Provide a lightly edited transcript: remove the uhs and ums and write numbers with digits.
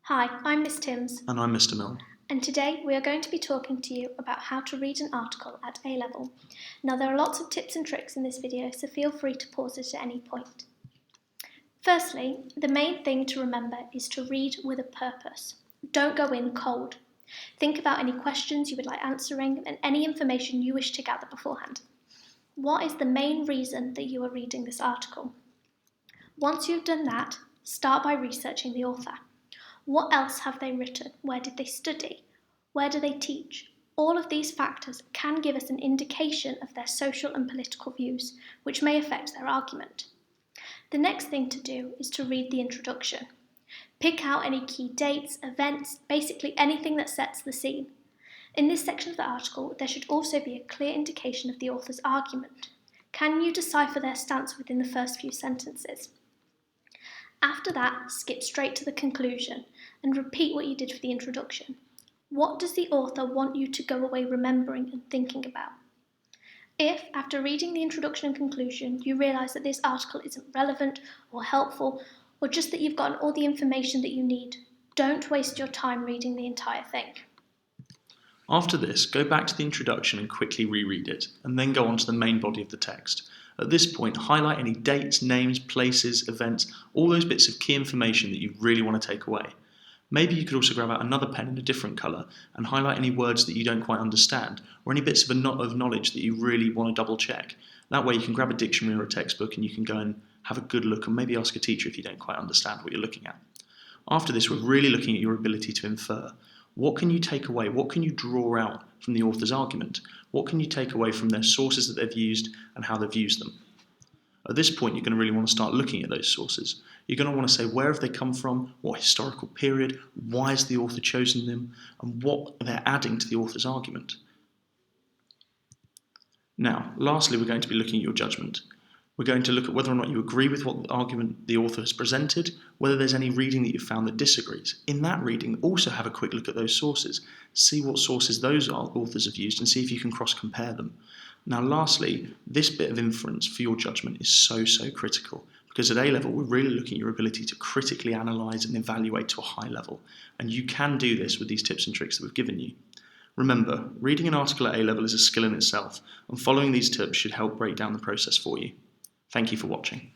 Hi, I'm Miss Timms, And I'm Mr. Milne. and today we are going to be talking to you about how to read an article at A-level. Now there are lots of tips and tricks in this video, so feel free to pause it at any point. Firstly, the main thing to remember is to read with a purpose. Don't go in cold. Think about any questions you would like answering and any information you wish to gather beforehand. What is the main reason that you are reading this article? Once you've done that, start by researching the author. What else have they written? Where did they study? Where do they teach? All of these factors can give us an indication of their social and political views, which may affect their argument. The next thing to do is to read the introduction. Pick out any key dates, events, basically anything that sets the scene. In this section of the article, there should also be a clear indication of the author's argument. Can you decipher their stance within the first few sentences? After that, skip straight to the conclusion and repeat what you did for the introduction. What does the author want you to go away remembering and thinking about? If, after reading the introduction and conclusion, you realise that this article isn't relevant or helpful, or just that you've gotten all the information that you need, don't waste your time reading the entire thing. After this, go back to the introduction and quickly reread it, and then go on to the main body of the text. At this point, highlight any dates, names, places, events, all those bits of key information that you really want to take away. Maybe you could also grab out another pen in a different colour and highlight any words that you don't quite understand, or any bits of knowledge that you really want to double check. That way you can grab a dictionary or a textbook and you can go and have a good look and maybe ask a teacher if you don't quite understand what you're looking at. After this, we're really looking at your ability to infer. What can you take away? What can you draw out from the author's argument? What can you take away from their sources that they've used and how they've used them? At this point, you're going to really want to start looking at those sources. You're going to want to say where have they come from, what historical period, why has the author chosen them, and what they're adding to the author's argument. Now, lastly, we're going to be looking at your judgment. We're going to look at whether or not you agree with what argument the author has presented, whether there's any reading that you've found that disagrees. In that reading, also have a quick look at those sources. See what sources those authors have used and see if you can cross-compare them. Now, lastly, this bit of inference for your judgment is so critical because at A-level, we're really looking at your ability to critically analyse and evaluate to a high level. And you can do this with these tips and tricks that we've given you. Remember, reading an article at A-level is a skill in itself, and following these tips should help break down the process for you. Thank you for watching.